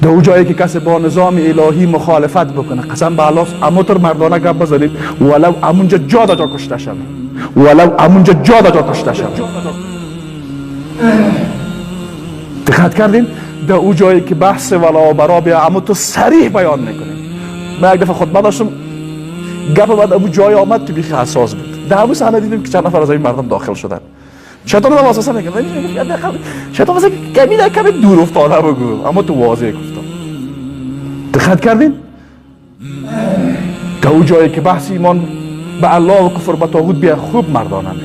در اون جایی که کسی با نظام الهی مخالفت بکنه، قسم به الله اموتر مردانه گپ بزنید ولو امونجا جا دا جا کشته شد، ولو امونجا جا دا جا کشته شد. دقت کردین؟ در اون جایی که بحث ولا و برا بیا اموتر صریح بیان میکنیم. من یک دفعه خطبه داشتم، گپ بعد ابو جای آمد که بیخ حساس بود. در همون صحنه دیدیم که چند نفر از این مردم داخل شدن. شیطان رو واسه میگه، شیطان واسه کمی دور افتاده بگو، اما تو واضح گفتم. دقت کردین؟ در اون جایی که بحث ایمان به الله و کفر به طاغوت بیا خوب مردانه میگه،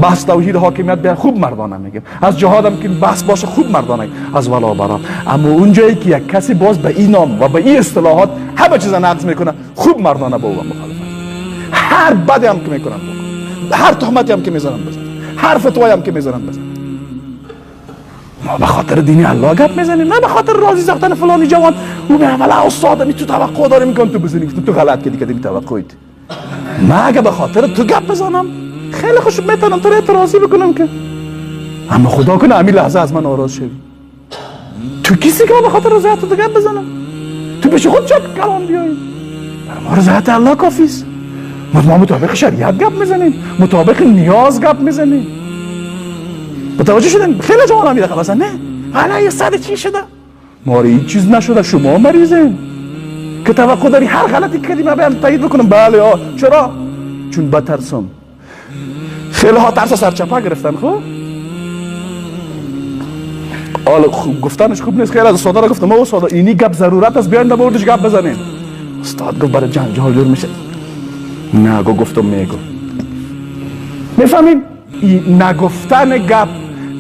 بحث توحید حاکمیت بیا خوب مردانه میگه، از جهاد هم که بحث باشه خوب مردانه، از ولا برا. اما اون جایی که یک کسی باز به این نام و به این اصطلاحات همه چیز نقض میکنه، خوب مردانه با او مخالفت، هر بدی هم که میکنن بکن، هر تهمتی هم که میزنن بزن، هر فتوایی هم که میزنن بزن. ما به خاطر دین الله گپ میزنیم، نه به خاطر راضی ساختن فلانی جوان. او میگه والا استاد می تو توقع داری میگم تو بزنی، تو غلط کردی که توقعیت. ما اگه به خاطر تو گپ بزنم خیلی خوش میتونم تو رو اعتراضی بکنم که، اما خدا کنه همین لحظه از من ناراض شوی. تو کسی که به خاطر رضایت تو گپ بزنم؟ تو پیش خود چه کلام بیایی؟ برای ما رضایت الله کافی است. ما مطابق شریعت گپ میزنیم، مطابق نیاز گپ میزنیم. متوجه شدن؟ خیلی جوان میده مثلا نه حالا یه سر چی شده؟ ما هیچ چیز نشده، شما مریضین که توقع داری هر غلطی کردی من بیان تایید بکنم. بله چرا؟ چون بترسم. خیلی ها ترس سرچپه گرفتن. خب حالا گفتنش خوب نیست. خیلی از استادا را گفتم استادا اینی گپ ضرورت است بیاین نبردش گپ بزنین. استاد گفت برای جنجال جور میشه. نه گفتم میگم. میفهمین؟ نگفتن گپ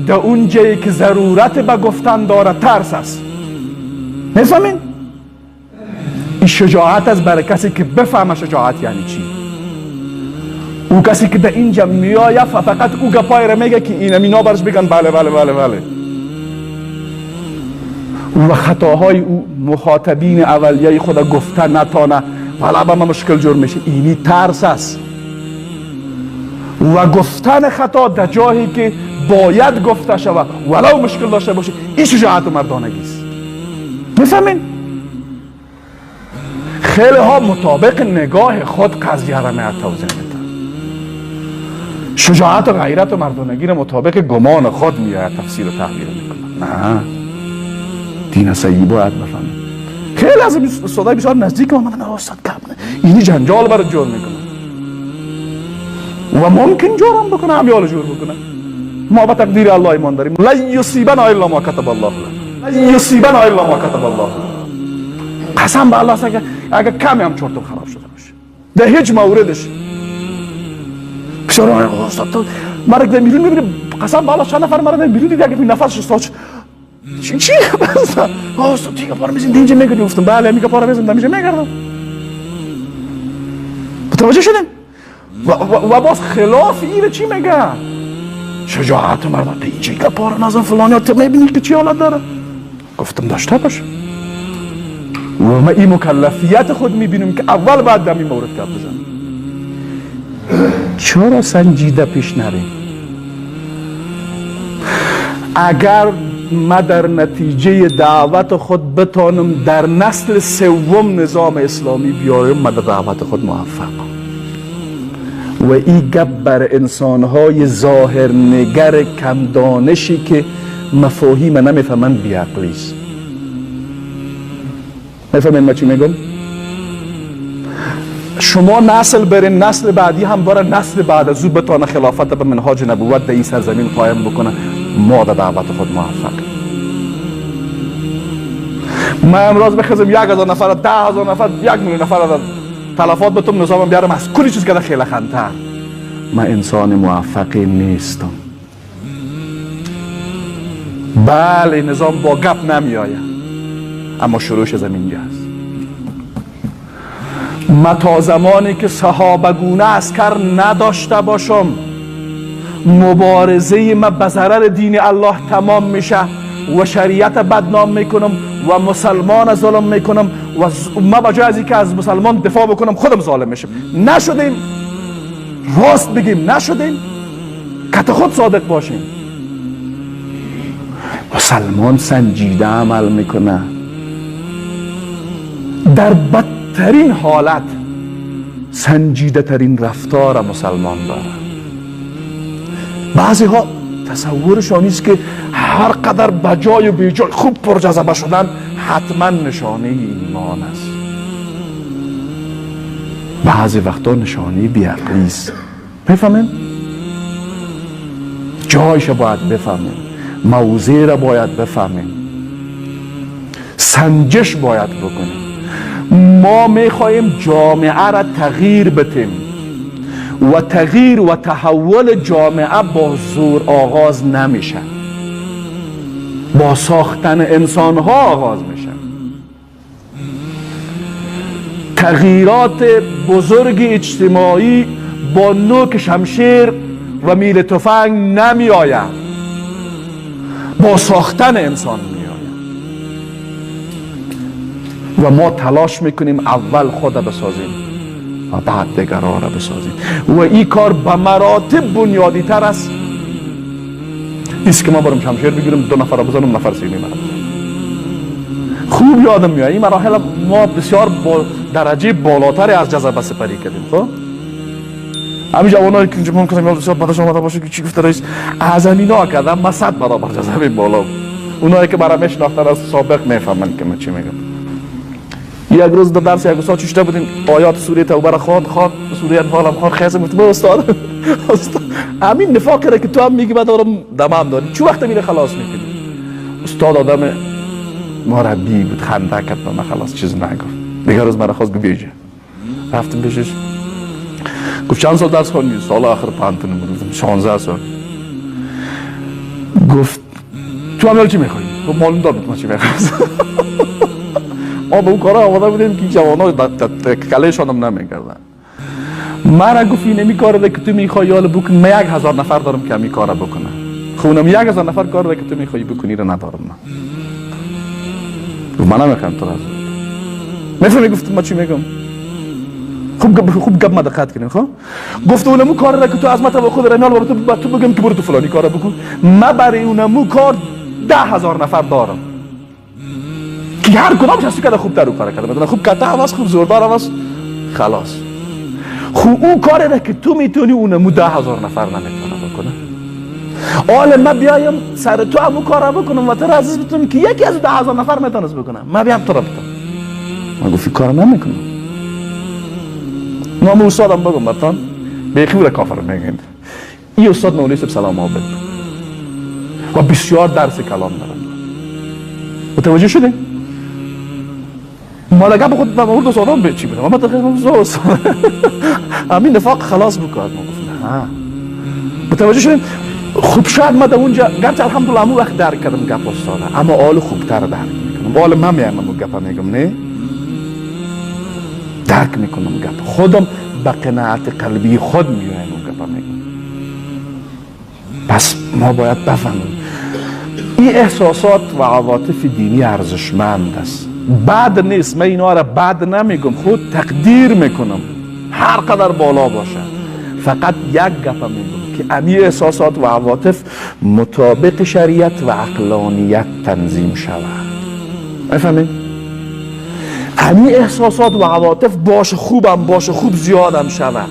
در اون جایی که ضرورت به گفتن داره ترس است. میفهمین؟ این شجاعت است برای کسی که بفهمه شجاعت یعنی چی. او کسی که در اینجا میآید فقط او گپای را میگه که این امینا برش بگن بله بله بله بله. و خطاهای او مخاطبین اولیه خود گفتن نتانه ولی با ما مشکل جور میشه. اینی ترس است. و گفتن خطا در جایی که باید گفته شود ولو مشکل داشته باشه، این شجاعت و مردانگی است. میفهمین؟ خیلی ها مطابق نگاه خود قضیه را میاد توضیح میدن. شجاعت و غیرت و مردانگی را مطابق گمان خود میاد تفسیر و تحلیل میکنن. نه، دین صحیح باید بفهمید. خیلی از استادای بسیار نزدیک آمدن استاد کم اینی جنجال برای جور میکنن و ممکن جورم بکنه همیال جور بکنه. ما به تقدیر الله ایمان داریم. لن یصیبنا الا ما کتب الله لنا، لن یصیبنا الا ما کتب الله لنا. قسم به الله اگه کمی هم چرتم خراب شده باشه در هیچ موردش بسیار استاد تو مرگ در میلیون میبینی. قسم به الله چند نفر مرگ در میلیون دیدی اگه نفسش استاد چی استاد دیگه پارا میزیم اینجا میگردی. گفتم بله میگه پارا میزیم اینجا میگردم. متوجه شدیم؟ و باز خلاف اینه چی میگه؟ شجاعت مردم ده اینجا که پارا نزن فلانی تو میبینی که چی حالت داره. گفتم داشته باشه. و ما این مکلفیت خود میبینیم که اول باید در این مورد گپ بزنیم. چرا سنجیده پیش نریم؟ اگر ما در نتیجه دعوت خود بتانم در نسل سوم نظام اسلامی بیاریم، ما در دعوت خود موفق. و این گپ بر انسانهای ظاهر نگر کم دانشی که مفاهیم نمیفهمن بیعقلیست. میفهمین ما چی میگم؟ شما نسل برین، نسل بعدی هم برای نسل بعد از او بتانه خلافت به منهاج نبوت در این سرزمین قایم بکنه. ما در دعوت خود موفق. ما امروز بخزم 1000 نفر، 10,000 نفر، 1,000,000 نفر تلفات بتم نظامم بیارم از کلی چیز که خیلی خندتر. من انسان موفقی نیستم. بله نظام با گپ نمی آید، اما شروعش از اینجاست. ما تا زمانی که صحابگونه عسکر نداشته باشم مبارزه ما به ضرر دین الله تمام میشه و شریعت بدنام میکنم و مسلمان ظلم میکنم و ما بجای از اینکه از مسلمان دفاع بکنم خودم ظالم میشم. نشدیم راست بگیم، نشدیم کت خود صادق باشیم. مسلمان سنجیده عمل میکنه، در بدترین حالت سنجیده ترین رفتار مسلمان داره. بعضی ها تصورشان نیست که هر قدر بجای و بیجای خوب پرجذبه شدن حتما نشانه ایمان است. بعضی وقتا نشانه بیعقلی است. بفهمین؟ جایش باید بفهمین، موضع را باید بفهمین، سنجش باید بکنیم. ما میخواهیم جامعه را تغییر بدیم و تغییر و تحول جامعه با زور آغاز نمیشه، با ساختن انسان ها آغاز میشه. تغییرات بزرگ اجتماعی با نوک شمشیر و میل تفنگ نمی آید، با ساختن انسان می آید. و ما تلاش میکنیم اول خود بسازیم و بعد دیگران را بسازیم و این کار به مراتب بنیادی تر است. ایست که ما برم شمشیر بگیرم 2 نفر را بزنم، نفر سیمی مرا خوب یادم میاد. این مراحل ما بسیار با درجه بالاتری از جذبه سپری کردیم. خب همین جوانایی که اینجا ممکنه میاد بسیار بعدش آمده باشه که چی گفته رئیس، از همینا کردم ما 100 برابر جذبه بالا. اونایی که برام میشناختن از سابق میفهمن که من چی میگم. یک روز در درس یک استاد چشته بودیم آیات سوره توبه را خواند سوره انفال هم خواند. خیلی گفتم استاد همین نفاقی را که تو هم میگی بعد دارم دمام داری چه وقت میره خلاص میکنی؟ استاد آدم مربی بود، خنده کرد به من، خلاص چیز نگفت. دیگه روز مرا خواست بیجه، رفتم پیشش گفت چند سال درس خوندی؟ سال آخر پانتون بودم 16 سال. گفت تو هم چی میخوایی؟ گفت معلوم دار بود ما چی میخواست. ما به اون کارا آماده بودیم که جوانا کلهشان هم نمیکردن. مرا گفت این نمی کاره که تو میخوایی حالا بکن، من 1000 نفر دارم که همی کارا بکنه. خونم 1000 نفر کار که تو میخوایی بکنی رو ندارم من. گفت من نمیخوام تو را میفهمی گفت ما چی میگم؟ خوب گپ ما دقت کنین. خب گفت اونمو کار را که تو از ما تو خود رمیال با تو بگم که برو تو فلانی کارا بکن، من برای اونمو کار 10,000 نفر دارم که هر کدامش از تو کده خوب تر رو کار کرده، مثلا خوب کته هم هست، خوب زوردار هم هست، خلاص. خوب اون کاری را که تو میتونی اونمو 10,000 نفر نمیتونه بکنه. حالا من بیایم سر تو همون کار را بکنم و تو را عزیز بتونم که یکی از 10,000 نفر میتونست بکنم، من بیام تو را بکنم. من گفتی کار نمیکنم. نام استادم بگم برتان بیخیور کافر میگند. این استاد مولوی صاحب سلام عابد و بسیار درس کلام دارم. متوجه شدین؟ ما لگه خود به مورد استادان به چی بودم؟ ما تقریبا استاد همین نفاق خلاص بکرد. ما گفتم ها متوجه شدین؟ خوب شاید ما در اونجا گرچه الحمدلله همون وقت درک کردم گپ استاده، اما حال خوبتر درک میکنم. حال من میایم همون گپ میگم نه درک میکنم گپ خودم به قناعت قلبی خود میایم اون گپ میگم. پس ما باید بفهمیم این احساسات و عواطف دینی ارزشمند است، بد نیست. من اینا را بد نمیگم، خود تقدیر میکنم هر قدر بالا باشه. فقط یک گپ میگم که امی احساسات و عواطف مطابق شریعت و عقلانیت تنظیم شود. میفهمید؟ امی احساسات و عواطف باشه خوبم باشه، خوب زیادم شود،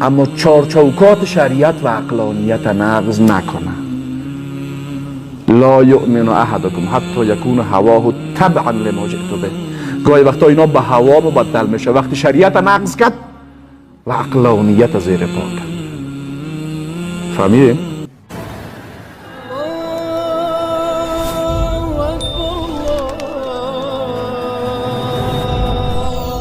اما چارچوکات شریعت و عقلانیت نقض نکنه. لا یؤمن احدکم حتی یکون هواه تبعا لما جئت به. گاهی وقتا اینا به هوا مبدل میشه وقتی شریعت نقض کرد و عقلانیت زیر پا کرد. فهمیدیم؟